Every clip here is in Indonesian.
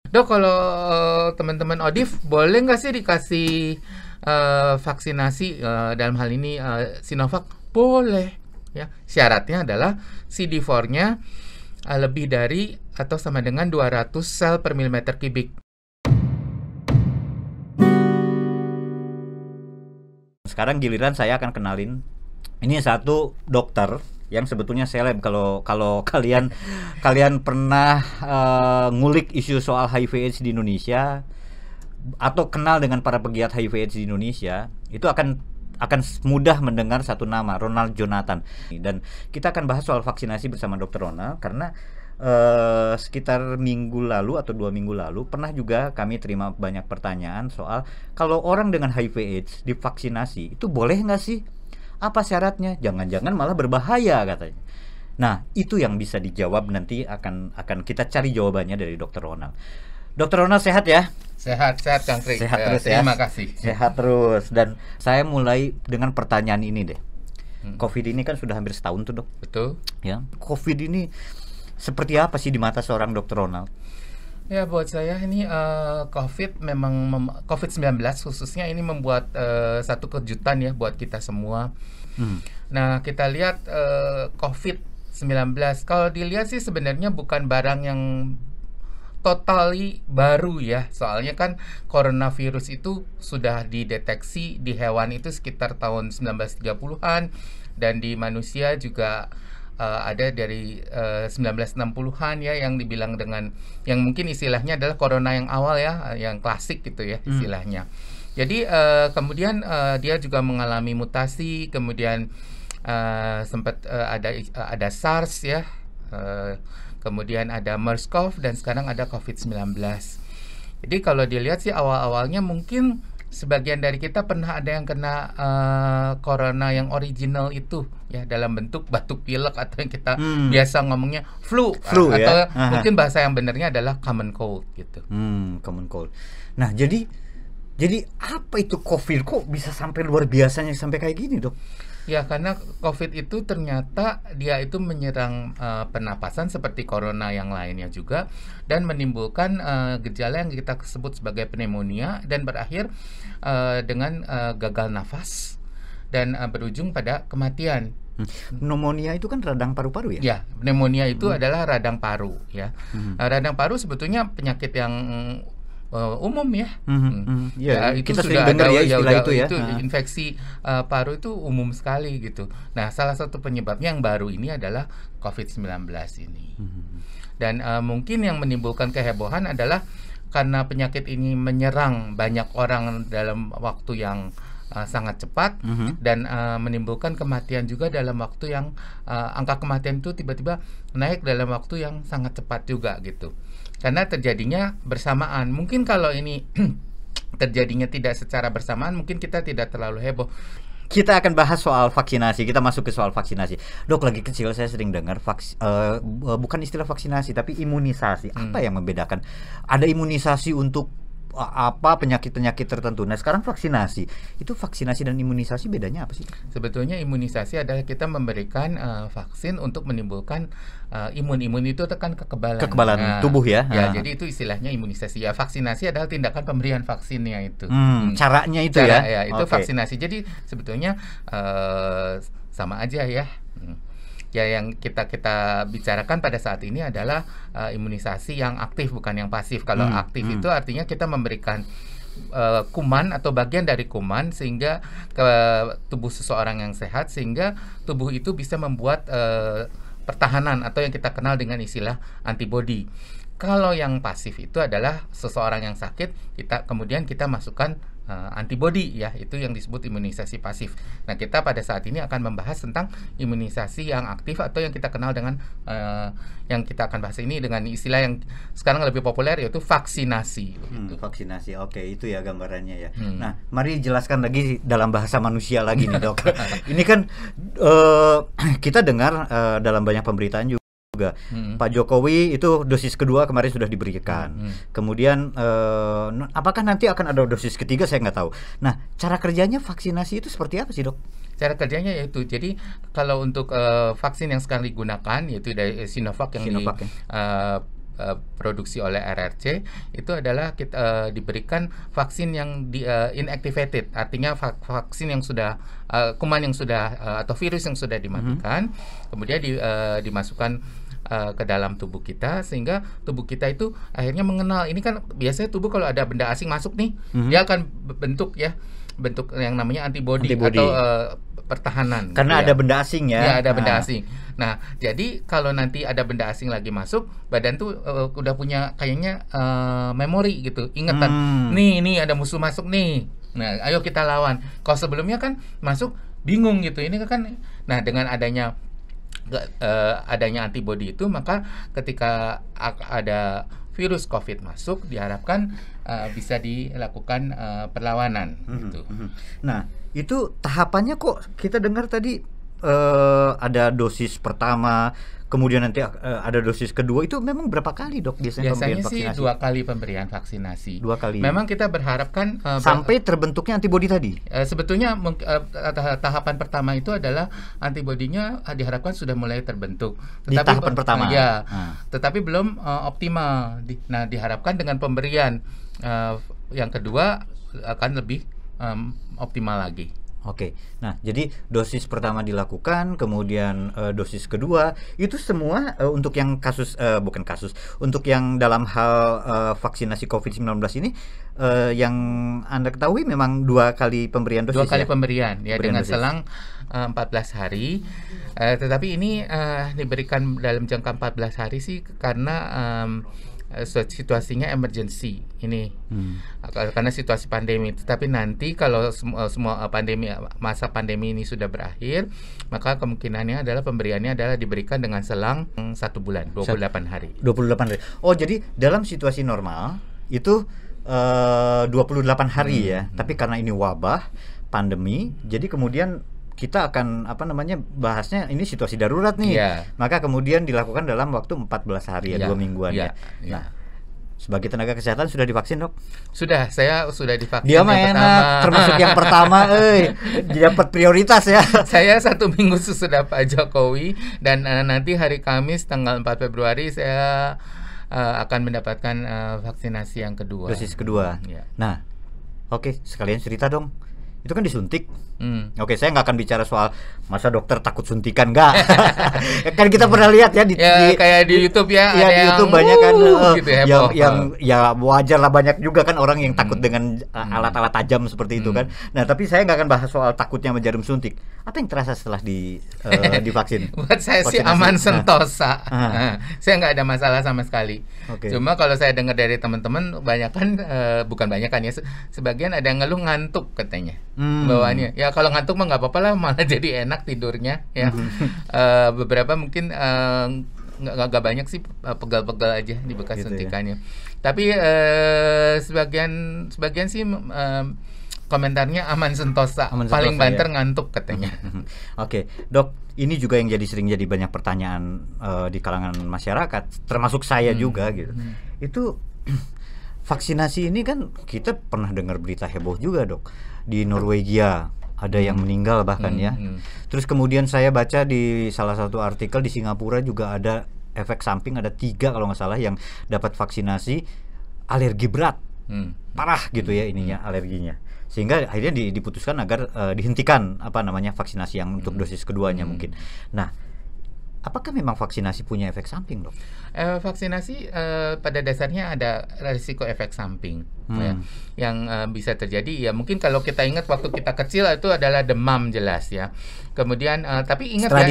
Dok, kalau teman-teman Odif boleh nggak sih dikasih vaksinasi dalam hal ini Sinovac? Boleh. Ya, syaratnya adalah CD4-nya lebih dari atau sama dengan 200 sel per milimeter kubik. Sekarang giliran saya akan kenalin. Ini satu dokter yang sebetulnya seleb kalau kalian pernah ngulik isu soal HIV/AIDS di Indonesia atau kenal dengan para pegiat HIV/AIDS di Indonesia, itu akan mudah mendengar satu nama, Ronald Jonathan. Dan kita akan bahas soal vaksinasi bersama Dr. Ronald karena sekitar minggu lalu atau 2 minggu lalu pernah juga kami terima banyak pertanyaan soal kalau orang dengan HIV/AIDS divaksinasi itu boleh nggak sih? Apa syaratnya? Jangan-jangan malah berbahaya katanya. Nah, itu yang bisa dijawab nanti akan kita cari jawabannya dari Dr. Ronald. Dr. Ronald sehat ya? Sehat Kang Krik. Sehat terus ya. Terima kasih. Sehat terus. Dan saya mulai dengan pertanyaan ini deh. COVID ini kan sudah hampir setahun tuh, Dok. Betul. Ya. COVID ini seperti apa sih di mata seorang Dr. Ronald? Ya, buat saya ini COVID-19 khususnya ini membuat satu kejutan ya buat kita semua. Nah, kita lihat COVID-19, kalau dilihat sih sebenarnya bukan barang yang totally baru ya. Soalnya kan coronavirus itu sudah dideteksi di hewan itu sekitar tahun 1930-an dan di manusia juga ada dari 1960-an ya, yang dibilang dengan yang mungkin istilahnya adalah corona yang awal ya, yang klasik gitu ya istilahnya. Jadi kemudian dia juga mengalami mutasi, kemudian sempat ada SARS ya, kemudian ada MERS-CoV dan sekarang ada COVID-19. Jadi kalau dilihat sih awal-awalnya mungkin sebagian dari kita pernah ada yang kena corona yang original itu ya, dalam bentuk batuk pilek atau yang kita biasa ngomongnya flu Flu atau ya? mungkin bahasa yang benarnya adalah common cold gitu. Common cold. Nah, jadi apa itu COVID? Kok bisa sampai luar biasanya sampai kayak gini, Dok? Ya, karena COVID itu ternyata dia itu menyerang pernapasan seperti corona yang lainnya juga dan menimbulkan gejala yang kita sebut sebagai pneumonia dan berakhir dengan gagal nafas dan berujung pada kematian. Pneumonia itu kan radang paru-paru ya? Ya, pneumonia itu adalah radang paru ya. Radang paru sebetulnya penyakit yang umum ya. Ya, itu kita sudah sering dengar ada ya istilah itu ya. Itu infeksi paru itu umum sekali gitu. Nah, salah satu penyebabnya yang baru ini adalah COVID-19 ini. Dan mungkin yang menimbulkan kehebohan adalah karena penyakit ini menyerang banyak orang dalam waktu yang sangat cepat dan menimbulkan kematian juga dalam waktu yang angka kematian itu tiba-tiba naik dalam waktu yang sangat cepat juga gitu. Karena terjadinya bersamaan. Mungkin kalau ini terjadinya tidak secara bersamaan, mungkin kita tidak terlalu heboh. Kita akan bahas soal vaksinasi. Kita masuk ke soal vaksinasi. Dok, lagi kecil saya sering dengar bukan istilah vaksinasi tapi imunisasi. Apa yang membedakan? Ada imunisasi untuk penyakit-penyakit tertentu. Nah, sekarang vaksinasi. Itu vaksinasi dan imunisasi bedanya apa sih? Sebetulnya imunisasi adalah kita memberikan vaksin untuk menimbulkan imun itu kan kekebalan tubuh ya. Ya, jadi itu istilahnya imunisasi. Ya, vaksinasi adalah tindakan pemberian vaksinnya itu. Caranya itu ya. Ya, itu vaksinasi. Jadi sebetulnya sama aja ya. Ya, yang kita bicarakan pada saat ini adalah imunisasi yang aktif bukan yang pasif. Kalau aktif itu artinya kita memberikan kuman atau bagian dari kuman sehingga ke tubuh seseorang yang sehat sehingga tubuh itu bisa membuat pertahanan atau yang kita kenal dengan istilah antibodi. Kalau yang pasif itu adalah seseorang yang sakit, kemudian kita masukkan antibodi ya, itu yang disebut imunisasi pasif. Nah, kita pada saat ini akan membahas tentang imunisasi yang aktif atau yang kita kenal dengan yang kita akan bahas ini dengan istilah yang sekarang lebih populer yaitu vaksinasi. Vaksinasi, oke, itu ya gambarannya ya. Nah, mari jelaskan lagi dalam bahasa manusia lagi nih, Dok. Ini kan kita dengar dalam banyak pemberitaan juga Pak Jokowi itu dosis kedua kemarin sudah diberikan. Kemudian apakah nanti akan ada dosis ketiga saya nggak tahu. Nah, cara kerjanya vaksinasi itu seperti apa sih, Dok? Cara kerjanya yaitu, jadi kalau untuk vaksin yang sekarang digunakan yaitu dari Sinovac yang diproduksi oleh RRC itu adalah kita diberikan vaksin yang inactivated, artinya vaksin yang sudah kuman yang sudah atau virus yang sudah dimatikan, kemudian dimasukkan ke dalam tubuh kita, sehingga tubuh kita itu akhirnya mengenal. Ini kan biasanya tubuh kalau ada benda asing masuk nih, dia akan bentuk yang namanya antibody. Atau pertahanan. Karena ada benda asing ya. Ya, ada benda asing. Nah, jadi kalau nanti ada benda asing lagi masuk, badan tuh udah punya kayaknya memori gitu, ingatan. Nih ada musuh masuk nih. Nah, ayo kita lawan. Kalau sebelumnya kan masuk bingung gitu. Ini kan, nah dengan adanya antibody itu, maka ketika ada virus COVID masuk, diharapkan bisa dilakukan perlawanan. Gitu. Nah, itu tahapannya kok kita dengar tadi ada dosis pertama, kemudian nanti ada dosis kedua. Itu memang berapa kali, Dok, biasanya pemberian vaksinasi? Sih 2 kali pemberian vaksinasi. 2 kali. Memang kita berharapkan sampai terbentuknya antibody tadi. Sebetulnya tahapan pertama itu adalah antibodinya diharapkan sudah mulai terbentuk. Tetapi, di tahapan pertama. Ya. Tetapi belum optimal. Nah, diharapkan dengan pemberian yang kedua akan lebih optimal lagi. Oke, nah jadi dosis pertama dilakukan, kemudian dosis kedua itu semua untuk yang untuk yang dalam hal vaksinasi COVID-19 ini yang Anda ketahui memang 2 kali pemberian dosis. 2 kali pemberian ya, dengan dosis. selang 14 hari. Tetapi ini diberikan dalam jangka 14 hari sih karena situasinya emergency ini, karena situasi pandemi. Tetapi nanti kalau semua masa pandemi ini sudah berakhir, maka kemungkinannya adalah pemberiannya adalah diberikan dengan selang 1 bulan, 28 hari. 28 hari. Oh, jadi dalam situasi normal itu 28 hari ya. Tapi karena ini wabah pandemi, jadi kemudian kita akan bahasnya ini situasi darurat nih. Maka kemudian dilakukan dalam waktu 14 hari 2 mingguan ya. Nah, sebagai tenaga kesehatan sudah divaksin, Dok? Sudah, saya sudah divaksin. Dia mah enak, termasuk yang pertama, dapat prioritas ya. Saya 1 minggu sesudah Pak Jokowi, dan nanti hari Kamis tanggal 4 Februari saya akan mendapatkan vaksinasi yang kedua. Dosis kedua. Nah, oke, sekalian cerita dong. Itu kan disuntik. Oke, saya nggak akan bicara soal masa dokter takut suntikan, nggak. Kan kita pernah lihat ya kayak di YouTube ya. Iya, di YouTube banyak kan gitu, yang ya wajar lah, banyak juga kan orang yang takut dengan alat-alat tajam seperti itu kan. Nah, tapi saya nggak akan bahas soal takutnya sama jarum suntik. Apa yang terasa setelah divaksin? Buat saya sih aman sentosa. Saya nggak ada masalah sama sekali. Cuma kalau saya dengar dari teman-teman, bukan banyak kan ya, sebagian ada yang ngeluh ngantuk katanya. Bawaannya ya, kalau ngantuk mah nggak apa-apa lah, malah jadi enak tidurnya ya. Beberapa mungkin nggak banyak sih, pegal-pegal aja di bekas suntikannya. Tapi sebagian sih komentarnya aman sentosa, paling banter ngantuk katanya. Oke, Dok, ini juga yang sering jadi banyak pertanyaan di kalangan masyarakat, termasuk saya juga gitu. Itu vaksinasi ini kan kita pernah dengar berita heboh juga, Dok. Di Norwegia ada yang meninggal bahkan ya. Terus kemudian saya baca di salah satu artikel di Singapura juga ada efek samping, ada 3 kalau nggak salah yang dapat vaksinasi alergi berat, parah gitu ya ininya, alerginya. Sehingga akhirnya diputuskan agar dihentikan vaksinasi yang untuk dosis keduanya mungkin. Nah, apakah memang vaksinasi punya efek samping, Dok? Vaksinasi pada dasarnya ada risiko efek samping ya, yang bisa terjadi. Ya mungkin kalau kita ingat waktu kita kecil itu adalah demam jelas ya. Kemudian tapi ingat setelah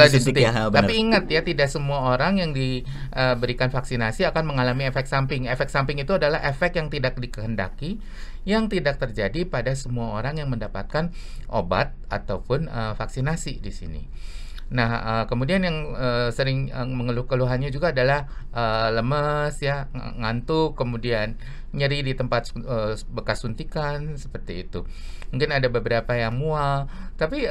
disuntik ya. Tapi ingat ya, tidak semua orang yang diberikan vaksinasi akan mengalami efek samping. Efek samping itu adalah efek yang tidak dikehendaki, yang tidak terjadi pada semua orang yang mendapatkan obat ataupun vaksinasi di sini. Nah, kemudian yang sering mengeluh keluhannya juga adalah lemes ya, ngantuk, kemudian nyeri di tempat bekas suntikan seperti itu. Mungkin ada beberapa yang mual, tapi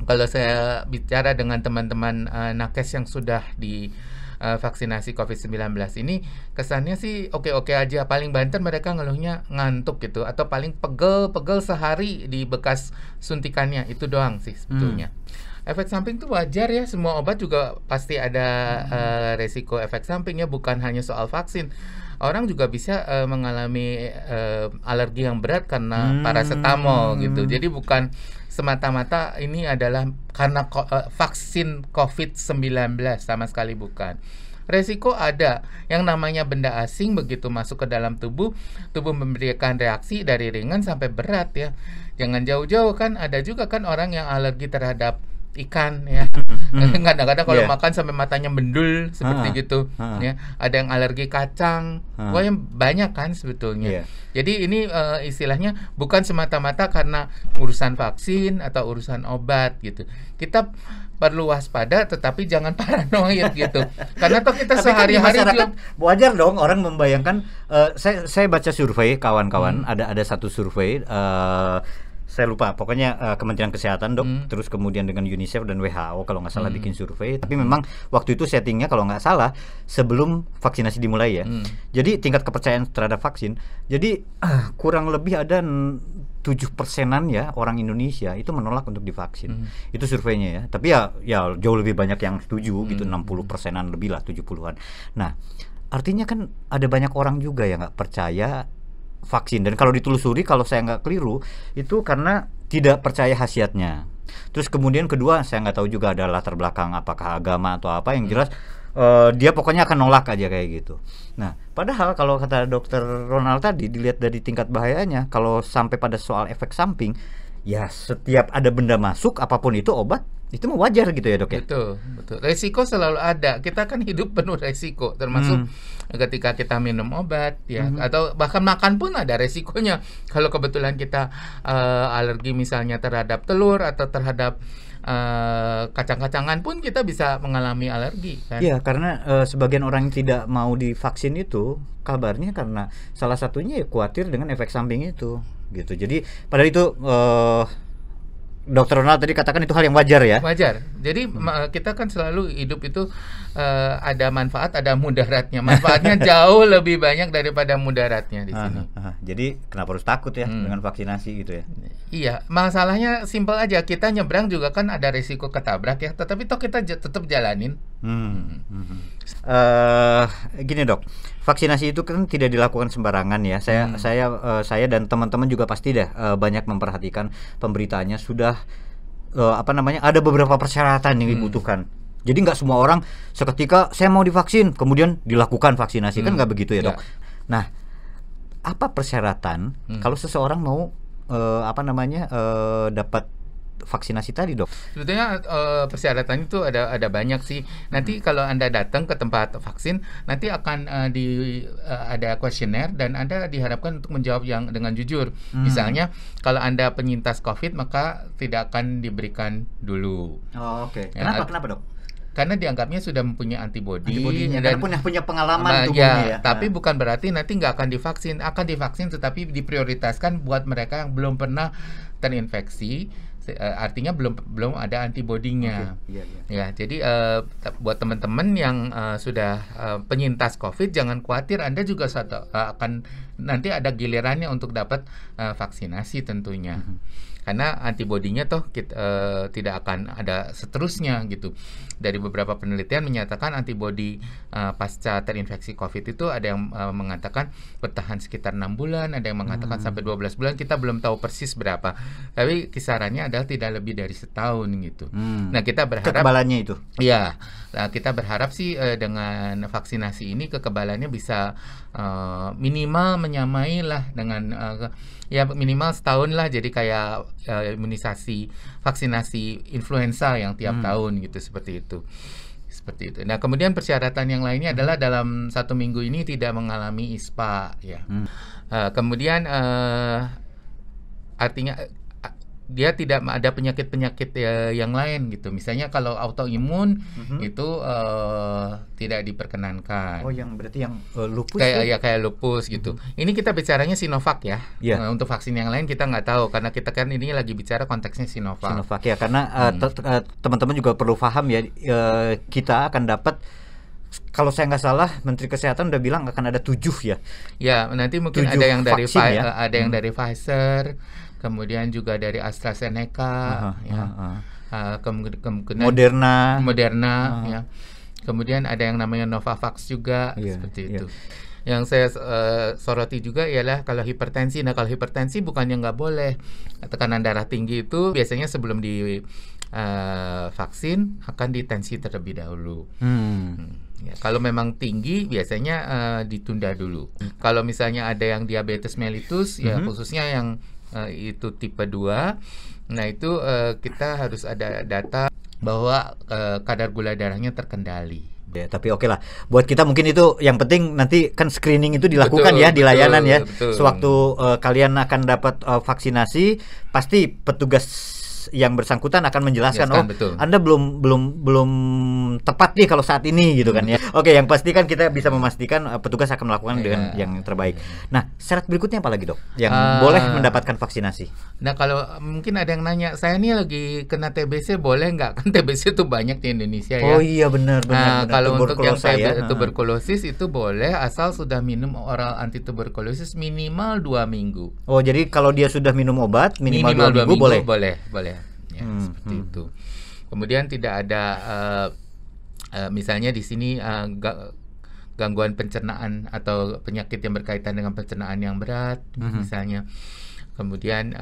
kalau saya bicara dengan teman-teman nakes yang sudah di vaksinasi COVID-19 ini, kesannya sih oke-oke aja. Paling banter mereka ngeluhnya ngantuk gitu, atau paling pegel sehari di bekas suntikannya, itu doang sih sebetulnya. Efek samping itu wajar ya, semua obat juga pasti ada resiko efek sampingnya, bukan hanya soal vaksin. Orang juga bisa mengalami alergi yang berat karena paracetamol gitu. Jadi bukan semata-mata ini adalah karena vaksin COVID-19, sama sekali bukan. Resiko ada, yang namanya benda asing begitu masuk ke dalam tubuh memberikan reaksi dari ringan sampai berat ya. Jangan jauh-jauh kan, ada juga kan orang yang alergi terhadap ikan ya. Kadang-kadang kalau makan sampai matanya mendul seperti gitu ya. Ada yang alergi kacang. Wah, yang banyak kan sebetulnya. Jadi ini istilahnya bukan semata-mata karena urusan vaksin atau urusan obat gitu. Kita perlu waspada tetapi jangan paranoid gitu. Karena toh kita sehari-hari kan wajar dong orang membayangkan saya baca survei kawan-kawan, ada satu survei saya lupa, pokoknya Kementerian Kesehatan terus kemudian dengan UNICEF dan WHO kalau nggak salah bikin survei. Tapi memang waktu itu settingnya kalau nggak salah sebelum vaksinasi dimulai ya. Jadi tingkat kepercayaan terhadap vaksin, jadi kurang lebih ada 7%-an ya orang Indonesia itu menolak untuk divaksin. Itu surveinya ya. Tapi ya jauh lebih banyak yang setuju gitu, 60%-an lebih lah, 70-an. Nah, artinya kan ada banyak orang juga yang nggak percaya vaksin, dan kalau ditelusuri kalau saya nggak keliru itu karena tidak percaya khasiatnya. Terus kemudian kedua, saya nggak tahu juga ada latar belakang apakah agama atau apa, yang jelas dia pokoknya akan nolak aja kayak gitu. Nah, padahal kalau kata dokter Ronald tadi, dilihat dari tingkat bahayanya, kalau sampai pada soal efek samping, ya setiap ada benda masuk apapun itu obat, itu mah wajar gitu ya dok ya. Betul. Resiko selalu ada. Kita kan hidup penuh resiko, termasuk ketika kita minum obat ya, atau bahkan makan pun ada resikonya. Kalau kebetulan kita alergi misalnya terhadap telur atau terhadap kacang-kacangan pun kita bisa mengalami alergi kan. Iya, karena sebagian orang yang tidak mau divaksin itu kabarnya karena salah satunya ya khawatir dengan efek samping itu gitu. Jadi padahal itu Dokter Ronald tadi katakan itu hal yang wajar ya. Wajar. Jadi kita kan selalu hidup itu ada manfaat, ada mudaratnya. Manfaatnya jauh lebih banyak daripada mudaratnya di sini. Jadi kenapa harus takut ya dengan vaksinasi gitu ya? Iya, masalahnya simpel aja. Kita nyebrang juga kan ada risiko ketabrak ya. Tetapi toh kita tetap jalanin. Gini dok, vaksinasi itu kan tidak dilakukan sembarangan ya. Saya dan teman-teman juga pasti banyak memperhatikan pemberitaannya. Sudah ada beberapa persyaratan yang dibutuhkan. Jadi nggak semua orang seketika saya mau divaksin kemudian dilakukan vaksinasi, kan nggak begitu ya dok. Nah, apa persyaratan kalau seseorang mau dapat vaksinasi tadi dok? Sebetulnya persyaratan itu ada banyak sih. Nanti kalau Anda datang ke tempat vaksin, nanti akan ada kuesioner dan Anda diharapkan untuk menjawab yang dengan jujur. Misalnya kalau Anda penyintas COVID maka tidak akan diberikan dulu. Oke. Kenapa dok? Karena dianggapnya sudah mempunyai antibodi dan punya pengalaman tubuhnya ya. Tapi bukan berarti nanti nggak akan divaksin. Akan divaksin tetapi diprioritaskan buat mereka yang belum pernah terinfeksi. Artinya belum ada antibodinya. Ya, jadi buat teman-teman yang sudah penyintas COVID, jangan khawatir, Anda juga akan nanti ada gilirannya untuk dapat vaksinasi tentunya. Karena antibodinya tidak akan ada seterusnya gitu. Dari beberapa penelitian menyatakan antibodi pasca terinfeksi COVID itu ada yang mengatakan bertahan sekitar 6 bulan, ada yang mengatakan sampai 12 bulan, kita belum tahu persis berapa. Tapi kisarannya adalah tidak lebih dari setahun gitu. Nah, kita berharap kekebalannya itu. Iya. Nah, kita berharap sih dengan vaksinasi ini kekebalannya bisa minimal menyamai lah dengan ya minimal setahun lah, jadi kayak imunisasi vaksinasi influenza yang tiap tahun gitu, seperti itu. Nah, kemudian persyaratan yang lainnya adalah dalam 1 minggu ini tidak mengalami ISPA ya. Kemudian artinya dia tidak ada penyakit-penyakit yang lain gitu. Misalnya kalau autoimun itu tidak diperkenankan. Oh, yang berarti yang lupus kayak lupus gitu. Ini kita bicaranya Sinovac ya. Untuk vaksin yang lain kita nggak tahu karena kita kan ini lagi bicara konteksnya Sinovac. Sinovac ya, karena teman-teman juga perlu paham ya, kita akan dapat, kalau saya nggak salah Menteri Kesehatan udah bilang akan ada 7 ya. Ya, nanti mungkin ada yang dari ada yang dari Pfizer, kemudian juga dari AstraZeneca, kemungkinan Moderna, ya. Kemudian ada yang namanya Novavax juga, seperti itu. Yang saya soroti juga ialah kalau hipertensi. Nah, kalau hipertensi bukannya nggak boleh. Tekanan darah tinggi itu biasanya sebelum di vaksin akan ditensi terlebih dahulu. Ya, kalau memang tinggi biasanya ditunda dulu. Kalau misalnya ada yang diabetes mellitus, ya khususnya yang itu tipe 2, nah itu kita harus ada data bahwa kadar gula darahnya terkendali. Ya, tapi oke lah. Buat kita mungkin itu yang penting nanti kan screening itu dilakukan di layanan ya. Sewaktu kalian akan dapat vaksinasi, pasti petugas yang bersangkutan akan menjelaskan, Anda belum tepat nih kalau saat ini gitu kan ya. Oke, yang pasti kan kita bisa memastikan petugas akan melakukan dengan yang terbaik. Nah, syarat berikutnya apa lagi, Dok? Yang boleh mendapatkan vaksinasi? Nah, kalau mungkin ada yang nanya, saya nih lagi kena TBC, boleh nggak? Kan TBC itu banyak di Indonesia ya. Oh iya, benar. Kalau untuk yang tuberkulosis itu boleh asal sudah minum oral anti tuberkulosis minimal 2 minggu. Oh, jadi kalau dia sudah minum obat minimal 2 minggu boleh? Boleh. Ya, seperti itu. Kemudian tidak ada misalnya di sini gangguan pencernaan atau penyakit yang berkaitan dengan pencernaan yang berat, misalnya. Kemudian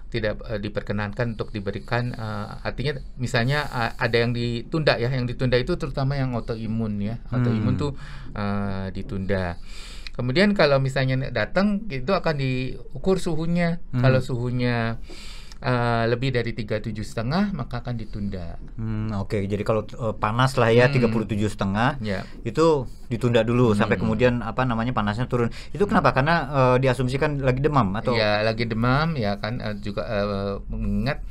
tidak diperkenankan untuk diberikan, artinya misalnya ada yang ditunda ya. Yang ditunda itu terutama yang autoimun ya. Autoimun tuh ditunda. Kemudian kalau misalnya datang itu akan diukur suhunya. Kalau suhunya lebih dari 37,5 maka akan ditunda. Oke. Jadi kalau panas lah ya 37,5 itu ditunda dulu sampai kemudian panasnya turun. Itu kenapa? Karena diasumsikan lagi demam atau? Ya, lagi demam ya kan, juga mengingat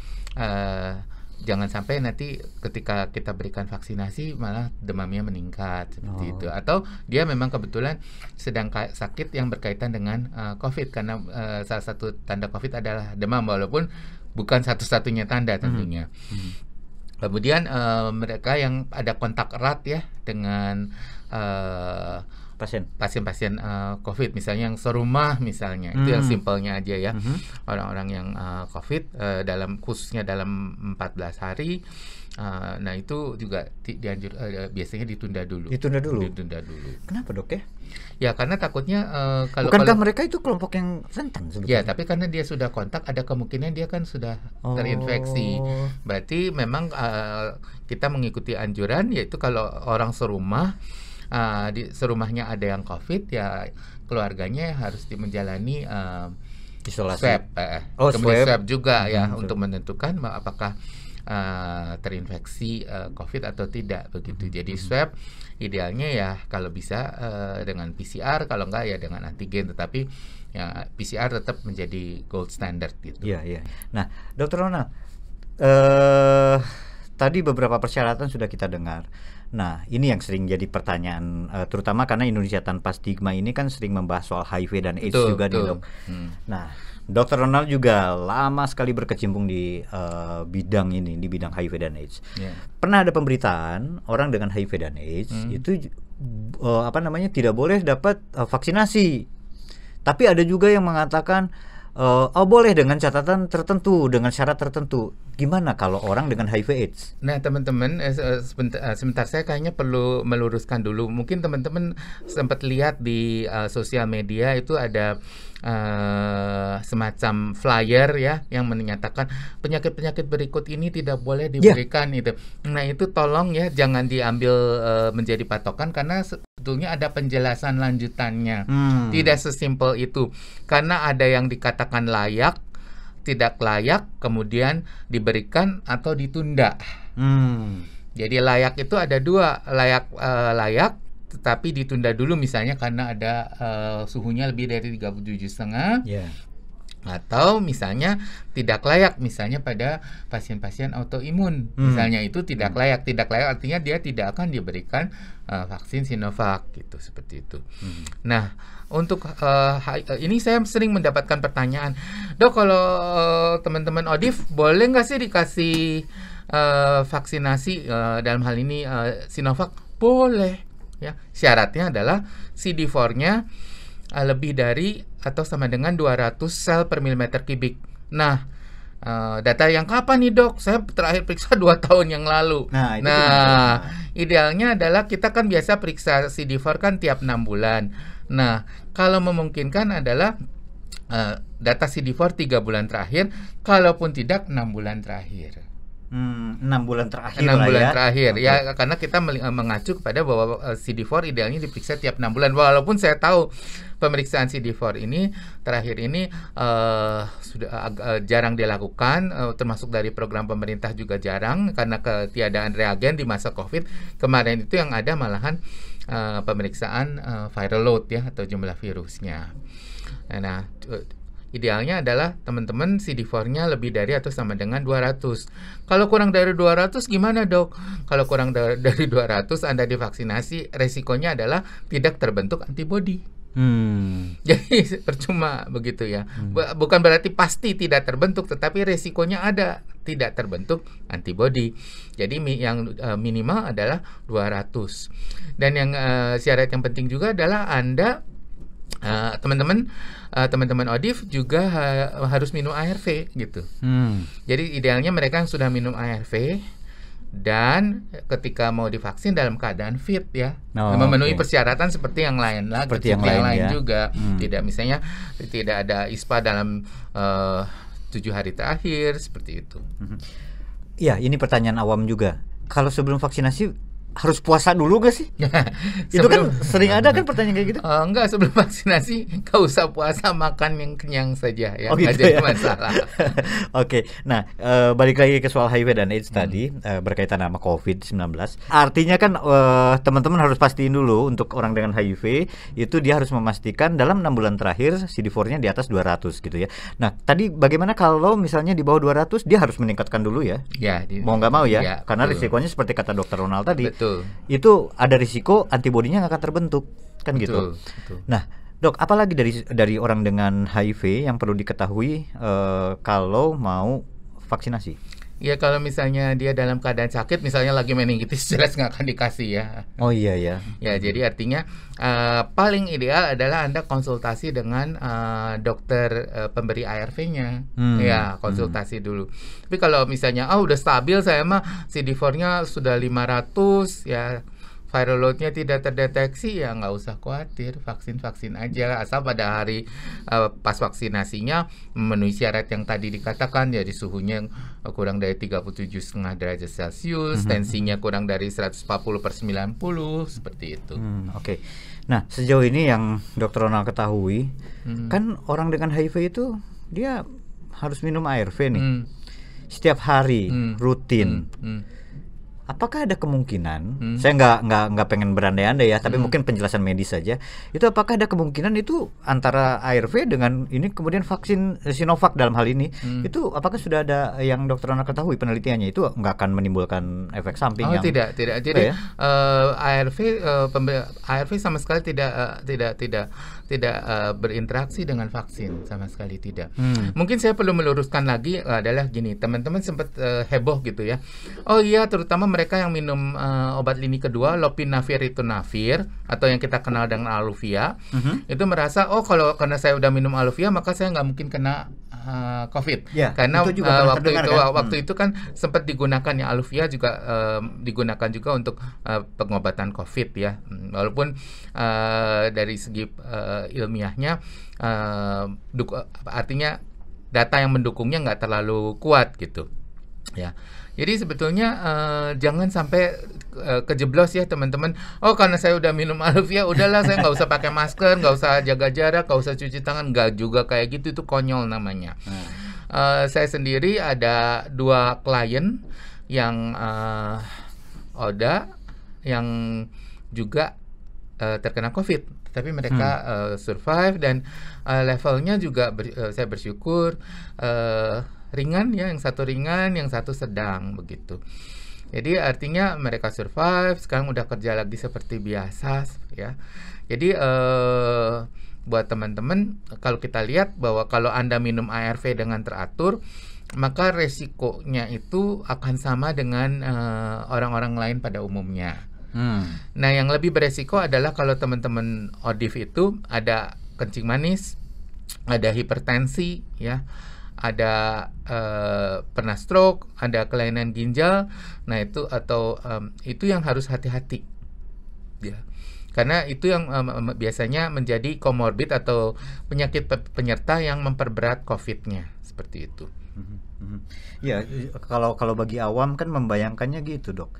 jangan sampai nanti ketika kita berikan vaksinasi malah demamnya meningkat seperti itu, atau dia memang kebetulan sedang sakit yang berkaitan dengan COVID, karena salah satu tanda COVID adalah demam walaupun bukan satu-satunya tanda tentunya. Kemudian mereka yang ada kontak erat ya dengan pasien-pasien COVID, misalnya yang serumah misalnya, itu yang simpelnya aja ya. Orang-orang yang COVID khususnya dalam 14 hari, nah itu juga biasanya ditunda dulu. Ditunda dulu. Kenapa, Dok ya? Ya karena takutnya bukankah mereka itu kelompok yang rentan sebetulnya? Ya, tapi karena dia sudah kontak, ada kemungkinan dia kan sudah terinfeksi. Berarti memang kita mengikuti anjuran, yaitu kalau orang serumah, di serumahnya ada yang COVID, ya keluarganya harus menjalani isolasi, swab, kemudian swab juga ya untuk menentukan apakah terinfeksi COVID atau tidak begitu. Jadi swab idealnya ya kalau bisa dengan PCR, kalau enggak ya dengan antigen, tetapi ya PCR tetap menjadi gold standard gitu. Iya. Nah, Dr. Ronald, tadi beberapa persyaratan sudah kita dengar. Nah, ini yang sering jadi pertanyaan, terutama karena Indonesia Tanpa Stigma ini kan sering membahas soal HIV dan AIDS juga nih, Dok. Nah, Dr. Ronald juga lama sekali berkecimpung di bidang ini, di bidang HIV dan AIDS. Pernah ada pemberitaan orang dengan HIV dan AIDS itu tidak boleh dapat vaksinasi. Tapi ada juga yang mengatakan boleh dengan catatan tertentu, dengan syarat tertentu. Gimana kalau orang dengan HIV AIDS? Nah, teman-teman, sebentar saya kayaknya perlu meluruskan dulu. Mungkin teman-teman sempat lihat di sosial media itu ada semacam flyer ya yang menyatakan penyakit-penyakit berikut ini tidak boleh diberikan itu. Nah, itu tolong ya jangan diambil menjadi patokan, karena sebetulnya ada penjelasan lanjutannya. Tidak sesimpel itu. Karena ada yang dikatakan layak, tidak layak, kemudian diberikan atau ditunda. Jadi layak itu ada dua, layak tetapi ditunda dulu, misalnya karena ada suhunya lebih dari 37,5. Atau misalnya tidak layak, misalnya pada pasien-pasien autoimun, misalnya itu tidak layak. Tidak layak artinya dia tidak akan diberikan vaksin Sinovac gitu, seperti itu. Nah, untuk ini saya sering mendapatkan pertanyaan, Dok, kalau teman-teman ODIF boleh nggak sih dikasih vaksinasi dalam hal ini Sinovac? Boleh ya. Syaratnya adalah CD4-nya lebih dari atau sama dengan 200 sel per milimeter kubik. Nah, Data yang kapan nih dok? Saya terakhir periksa 2 tahun yang lalu. Nah, idealnya adalah kita kan biasa periksa CD4 kan tiap 6 bulan. Nah, kalau memungkinkan adalah data CD4 3 bulan terakhir, kalaupun tidak 6 bulan terakhir. 6 bulan terakhir 6 bulan ya. terakhir ya, karena kita mengacu kepada bahwa CD4 idealnya diperiksa tiap 6 bulan. Walaupun saya tahu pemeriksaan CD4 ini terakhir ini sudah jarang dilakukan, termasuk dari program pemerintah juga jarang karena ketiadaan reagen di masa COVID. Kemarin itu yang ada malahan pemeriksaan viral load ya, atau jumlah virusnya. Nah, idealnya adalah teman-teman CD4-nya lebih dari atau sama dengan 200. Kalau kurang dari 200 gimana dok? Kalau kurang dari 200 Anda divaksinasi, resikonya adalah tidak terbentuk antibodi. Jadi percuma begitu ya. Bukan berarti pasti tidak terbentuk, tetapi resikonya ada, tidak terbentuk antibodi. Jadi yang minimal adalah 200. Dan yang syarat yang penting juga adalah Anda teman-teman ODIF juga harus minum ARV gitu. Jadi idealnya mereka yang sudah minum ARV dan ketika mau divaksin dalam keadaan fit ya, memenuhi persyaratan seperti yang lain lah, seperti yang lain ya. juga. Tidak misalnya tidak ada ISPA dalam 7 hari terakhir seperti itu. Ya, ini pertanyaan awam juga. Kalau sebelum vaksinasi harus puasa dulu gak sih? Itu kan sering ada kan pertanyaan kayak gitu. Enggak, sebelum vaksinasi gak usah puasa, makan yang kenyang saja ya, gitu jadi ya? masalah. Oke, nah balik lagi ke soal HIV dan AIDS tadi, berkaitan sama COVID-19. Artinya kan teman-teman harus pastiin dulu untuk orang dengan HIV itu dia harus memastikan dalam 6 bulan terakhir CD4-nya di atas 200 gitu ya. Nah, tadi bagaimana kalau misalnya di bawah 200 dia harus meningkatkan dulu ya? Ya, mau nggak mau ya, karena betul. risikonya seperti kata Dokter Ronald tadi. Betul. Itu ada risiko antibodinya nggak akan terbentuk kan gitu. Betul. Nah dok, apalagi dari orang dengan HIV yang perlu diketahui kalau mau vaksinasi? Ya kalau misalnya dia dalam keadaan sakit, misalnya lagi meningitis, jelas nggak akan dikasih ya. Oh iya ya. Ya jadi artinya paling ideal adalah Anda konsultasi dengan dokter pemberi ARV-nya. Ya konsultasi dulu. Tapi kalau misalnya udah stabil, saya mah CD4-nya sudah 500 ya, viral load-nya tidak terdeteksi, ya nggak usah khawatir, vaksin aja, asal pada hari pas vaksinasinya memenuhi syarat yang tadi dikatakan, jadi suhunya kurang dari 37,5 derajat Celcius, tensinya kurang dari 140/90, seperti itu. Oke. Nah, sejauh ini yang Dr. Ronald ketahui, kan orang dengan HIV itu dia harus minum ARV nih setiap hari, rutin. Apakah ada kemungkinan, saya nggak pengen berandai-andai ya, tapi mungkin penjelasan medis saja, itu apakah ada kemungkinan itu antara ARV dengan ini kemudian vaksin Sinovac dalam hal ini, itu apakah sudah ada yang dokter anak ketahui penelitiannya itu nggak akan menimbulkan efek samping? Tidak. Jadi ARV sama sekali tidak berinteraksi dengan vaksin, sama sekali tidak. Mungkin saya perlu meluruskan lagi adalah gini, teman-teman sempat heboh gitu ya. Oh iya, terutama mereka yang minum obat lini kedua, lopinavir ritonavir atau yang kita kenal dengan Aluvia, itu merasa karena saya udah minum Aluvia maka saya nggak mungkin kena COVID. Ya, karena waktu itu kan sempat digunakan ya, Aluvia juga digunakan juga untuk pengobatan COVID ya. Walaupun dari segi ilmiahnya artinya data yang mendukungnya nggak terlalu kuat gitu ya. Jadi sebetulnya jangan sampai kejeblos ya teman-teman. Oh karena saya udah minum Aluvia, udahlah saya nggak usah pakai masker, nggak usah jaga jarak, nggak usah cuci tangan. Nggak juga kayak gitu, itu konyol namanya. Saya sendiri ada 2 klien yang yang juga terkena COVID, tapi mereka survive dan levelnya juga saya bersyukur ringan ya, yang satu ringan, yang satu sedang begitu. Jadi artinya mereka survive, sekarang udah kerja lagi seperti biasa ya. Jadi buat teman-teman, kalau kita lihat bahwa kalau Anda minum ARV dengan teratur, maka resikonya itu akan sama dengan orang-orang lain pada umumnya. Nah, yang lebih beresiko adalah kalau teman-teman ODIF itu ada kencing manis, ada hipertensi ya, ada pernah stroke, ada kelainan ginjal, nah itu atau itu yang harus hati-hati, ya. Karena itu yang biasanya menjadi komorbid atau penyakit penyerta yang memperberat COVID-nya, seperti itu. Ya, kalau bagi awam kan membayangkannya gitu, Dok.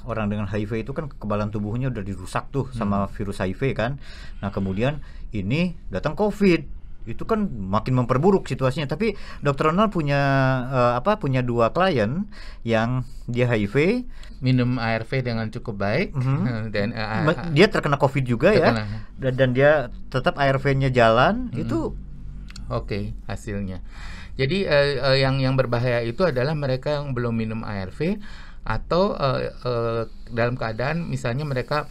Orang dengan HIV itu kan kekebalan tubuhnya udah dirusak tuh sama virus HIV kan. Nah, kemudian ini datang COVID. Itu kan makin memperburuk situasinya. Tapi Dr. Ronald punya punya 2 klien yang dia HIV, minum ARV dengan cukup baik, dan dia terkena COVID juga terkena. Ya. Dan dia tetap ARV-nya jalan, itu oke, hasilnya. Jadi yang berbahaya itu adalah mereka yang belum minum ARV atau dalam keadaan misalnya mereka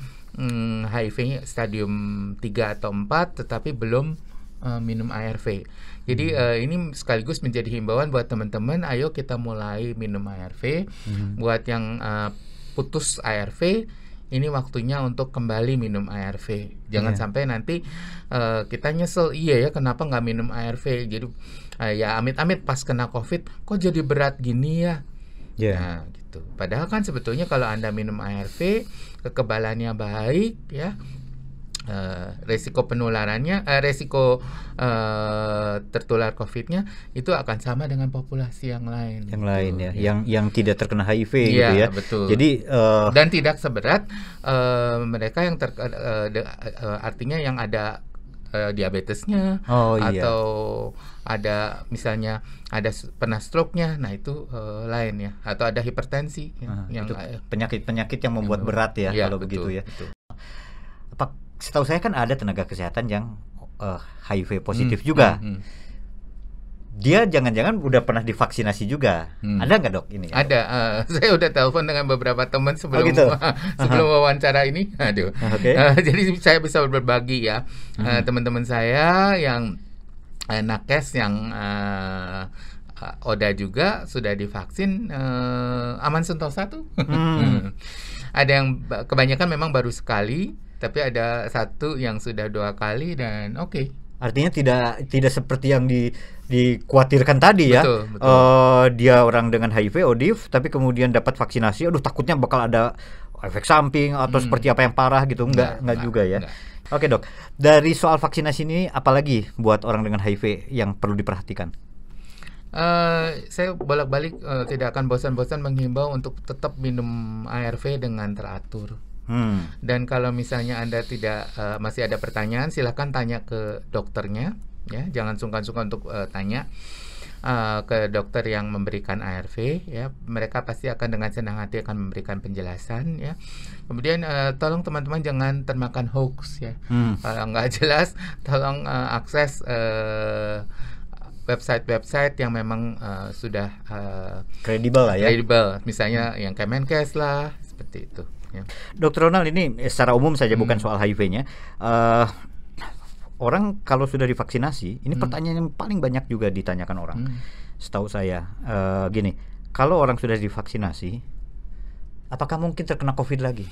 HIV-nya stadium 3 atau 4 tetapi belum minum ARV. Jadi ini sekaligus menjadi himbauan buat teman-teman, ayo kita mulai minum ARV. Buat yang putus ARV, ini waktunya untuk kembali minum ARV. Jangan sampai nanti kita nyesel, iya ya kenapa nggak minum ARV. Jadi ya amit-amit pas kena COVID, kok jadi berat gini ya. Nah gitu. Padahal kan sebetulnya kalau Anda minum ARV, kekebalannya baik ya. Resiko penularannya, resiko tertular COVID-nya itu akan sama dengan populasi yang lain. Yang lain ya, yang tidak terkena HIV ya, gitu ya. Betul. Jadi dan tidak seberat mereka yang artinya yang ada diabetesnya atau ada misalnya ada pernah stroke-nya, nah itu lain ya, atau ada hipertensi yang itu penyakit-penyakit yang membuat berat ya, kalau betul, begitu ya. Betul. Setahu saya kan ada tenaga kesehatan yang HIV positif juga. Dia jangan-jangan udah pernah divaksinasi juga. Ada nggak, Dok, ini? Ada. Saya udah telepon dengan beberapa teman sebelum sebelum wawancara ini. Aduh. Jadi saya bisa berbagi ya. Teman-teman saya yang nakes yang Oda juga sudah divaksin, aman sentosa tuh. Ada yang kebanyakan memang baru sekali. Tapi ada satu yang sudah 2 kali dan oke. Artinya tidak seperti yang dikhawatirkan tadi ya. Betul. Dia orang dengan HIV, ODIF, tapi kemudian dapat vaksinasi, aduh takutnya bakal ada efek samping atau seperti apa yang parah gitu. Enggak juga ya. Oke, Dok. Dari soal vaksinasi ini apalagi buat orang dengan HIV yang perlu diperhatikan? Saya bolak-balik tidak akan bosan-bosan menghimbau untuk tetap minum ARV dengan teratur. Dan kalau misalnya Anda tidak masih ada pertanyaan, silakan tanya ke dokternya, ya. Jangan sungkan-sungkan untuk tanya ke dokter yang memberikan ARV, ya. Mereka pasti akan dengan senang hati akan memberikan penjelasan, ya. Kemudian tolong teman-teman jangan termakan hoax, ya. Kalau nggak jelas, tolong akses website-website yang memang sudah kredibel lah ya. Kredibel, misalnya yang Kemenkes lah, seperti itu. Ya. Dr. Ronald, ini secara umum saja bukan soal HIV-nya. Orang kalau sudah divaksinasi, ini pertanyaan yang paling banyak juga ditanyakan orang. Setahu saya gini, kalau orang sudah divaksinasi, apakah mungkin terkena COVID lagi?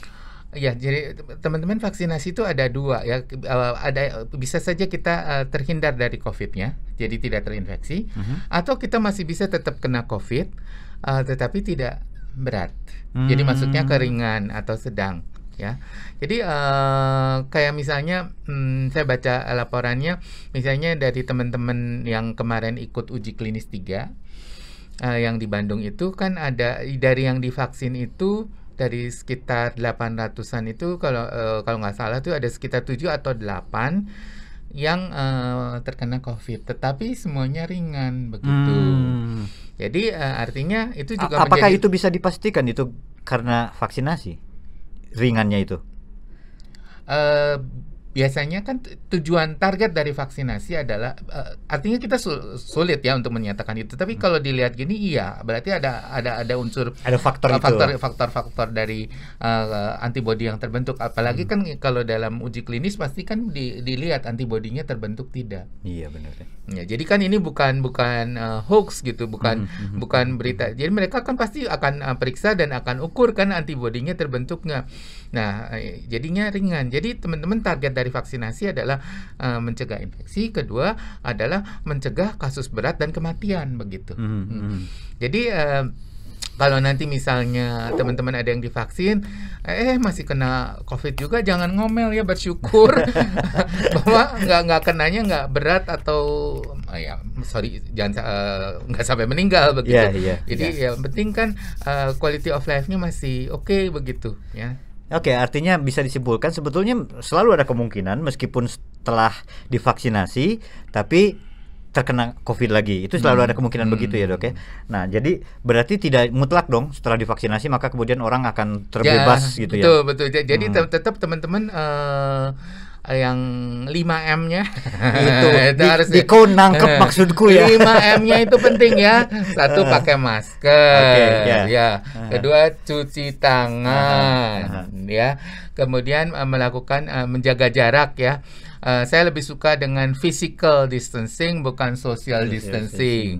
Ya, jadi teman-teman vaksinasi itu ada 2 ya. Ada bisa saja kita terhindar dari COVID-nya, jadi tidak terinfeksi, atau kita masih bisa tetap kena COVID, tetapi tidak berat. Jadi maksudnya keringan atau sedang, ya. Jadi kayak misalnya saya baca laporannya, misalnya dari teman-teman yang kemarin ikut uji klinis 3 yang di Bandung itu kan ada dari yang divaksin itu dari sekitar 800-an itu kalau nggak salah tuh ada sekitar 7 atau 8 yang terkena COVID, tetapi semuanya ringan begitu. Jadi artinya itu juga apakah itu bisa dipastikan itu karena vaksinasi ringannya itu? Biasanya kan tujuan target dari vaksinasi adalah artinya kita sulit ya untuk menyatakan itu. Tapi kalau dilihat gini, iya berarti ada unsur faktor dari antibodi yang terbentuk. Apalagi kan kalau dalam uji klinis pasti kan dilihat antibodinya terbentuk tidak. Iya benar. Ya, jadi kan ini bukan hoax gitu, bukan berita. Jadi mereka kan pasti akan periksa dan akan ukur kan antibodinya terbentuk nggak. Nah, jadinya ringan. Jadi teman-teman target dari dari vaksinasi adalah mencegah infeksi, kedua adalah mencegah kasus berat dan kematian begitu. Jadi kalau nanti misalnya teman-teman ada yang divaksin, masih kena COVID juga, jangan ngomel ya, bersyukur bahwa nggak kenanya, nggak berat atau jangan nggak sampai meninggal begitu. Jadi yang penting kan quality of life-nya masih oke begitu ya. Oke, artinya bisa disimpulkan sebetulnya selalu ada kemungkinan meskipun setelah divaksinasi tapi terkena COVID lagi, itu selalu ada kemungkinan begitu ya dok ya. Nah jadi berarti tidak mutlak dong setelah divaksinasi maka kemudian orang akan terbebas gitu ya. Betul. Jadi tetap teman-teman yang 5M-nya itu harus nangkep maksudku ya. 5M-nya itu penting ya. Satu, pakai masker, ya. Kedua, cuci tangan, ya. Kemudian melakukan menjaga jarak ya. Saya lebih suka dengan physical distancing bukan social distancing.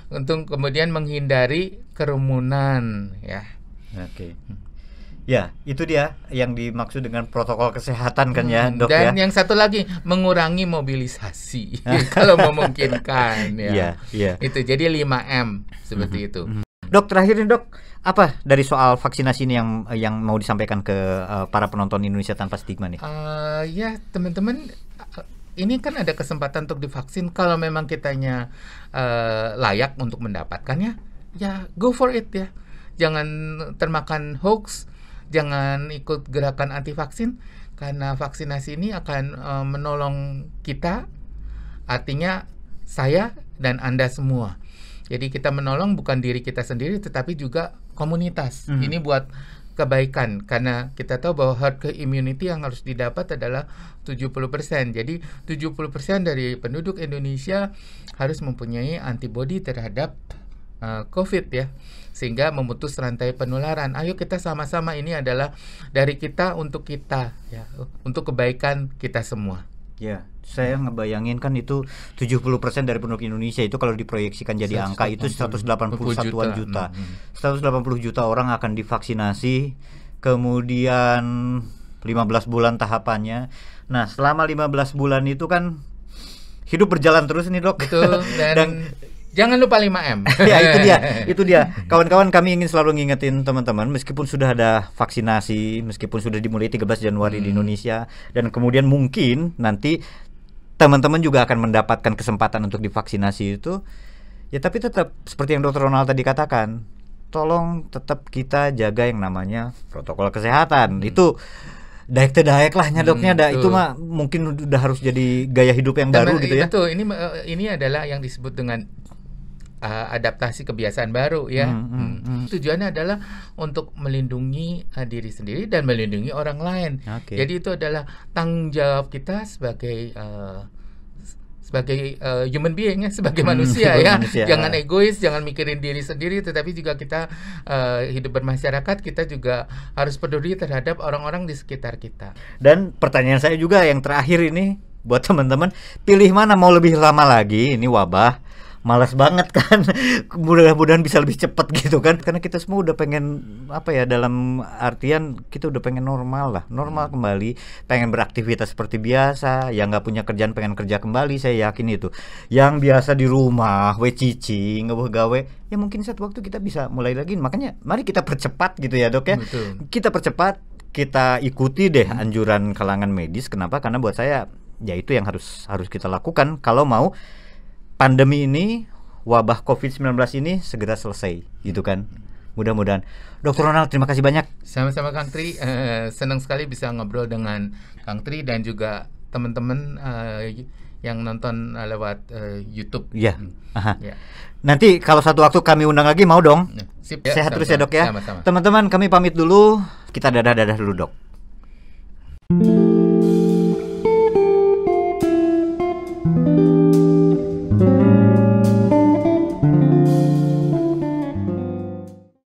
Untuk kemudian menghindari kerumunan ya. Ya, itu dia yang dimaksud dengan protokol kesehatan kan ya, Dok. Dan yang satu lagi, mengurangi mobilisasi kalau memungkinkan ya. Itu jadi 5M seperti itu. Dok, terakhir nih Dok, apa dari soal vaksinasi ini yang mau disampaikan ke para penonton Indonesia Tanpa Stigma nih? Ya teman-teman, ini kan ada kesempatan untuk divaksin. Kalau memang kitanya layak untuk mendapatkannya, ya go for it ya. Jangan termakan hoax, jangan ikut gerakan anti vaksin, karena vaksinasi ini akan menolong kita, artinya saya dan Anda semua. Jadi kita menolong bukan diri kita sendiri tetapi juga komunitas. Ini buat kebaikan, karena kita tahu bahwa herd immunity yang harus didapat adalah 70%. Jadi 70% dari penduduk Indonesia harus mempunyai antibodi terhadap COVID ya, sehingga memutus rantai penularan. Ayo kita sama-sama, ini adalah dari kita untuk kita ya, untuk kebaikan kita semua. Ya, saya ngebayangin kan itu 70% dari penduduk Indonesia itu kalau diproyeksikan jadi angka itu 181 juta. 180 juta orang akan divaksinasi, kemudian 15 bulan tahapannya. Nah, selama 15 bulan itu kan hidup berjalan terus nih, Dok. Betul, dan jangan lupa 5M. Ya, itu dia. Kawan-kawan, kami ingin selalu ngingetin teman-teman, meskipun sudah ada vaksinasi, meskipun sudah dimulai 13 Januari di Indonesia, dan kemudian mungkin nanti teman-teman juga akan mendapatkan kesempatan untuk divaksinasi itu, ya tapi tetap seperti yang Dr. Ronald tadi katakan, tolong tetap kita jaga yang namanya protokol kesehatan. Itu daek lahnya Doknya, itu mah mungkin udah harus jadi gaya hidup yang baru gitu ya. Betul, ini adalah yang disebut dengan adaptasi kebiasaan baru ya. Tujuannya adalah untuk melindungi diri sendiri dan melindungi orang lain. Jadi itu adalah tanggung jawab kita sebagai human being ya, sebagai manusia ya. Jangan egois, jangan mikirin diri sendiri, tetapi juga kita hidup bermasyarakat, kita juga harus peduli terhadap orang-orang di sekitar kita. Dan pertanyaan saya juga yang terakhir ini buat teman-teman, pilih mana, mau lebih lama lagi ini wabah? Malas banget kan, mudah-mudahan bisa lebih cepat gitu kan, karena kita semua udah pengen dalam artian kita udah pengen normal kembali, pengen beraktivitas seperti biasa, yang nggak punya kerjaan pengen kerja kembali, saya yakin itu, yang biasa di rumah cicing gawe ya mungkin satu waktu kita bisa mulai lagi. Makanya mari kita percepat gitu ya Dok ya. Kita percepat, kita ikuti deh anjuran kalangan medis. Kenapa? Karena buat saya ya itu yang harus kita lakukan kalau mau pandemi ini, wabah COVID-19 ini segera selesai, gitu kan. Mudah-mudahan. Dr. Ronald, terima kasih banyak. Sama-sama Kang Tri, senang sekali bisa ngobrol dengan Kang Tri dan juga teman-teman yang nonton lewat YouTube. Ya. Nanti kalau satu waktu kami undang lagi, mau dong? Sip, sehat terus ya Dok ya. Sama-sama. Teman-teman, kami pamit dulu. Kita dadah-dadah dulu Dok.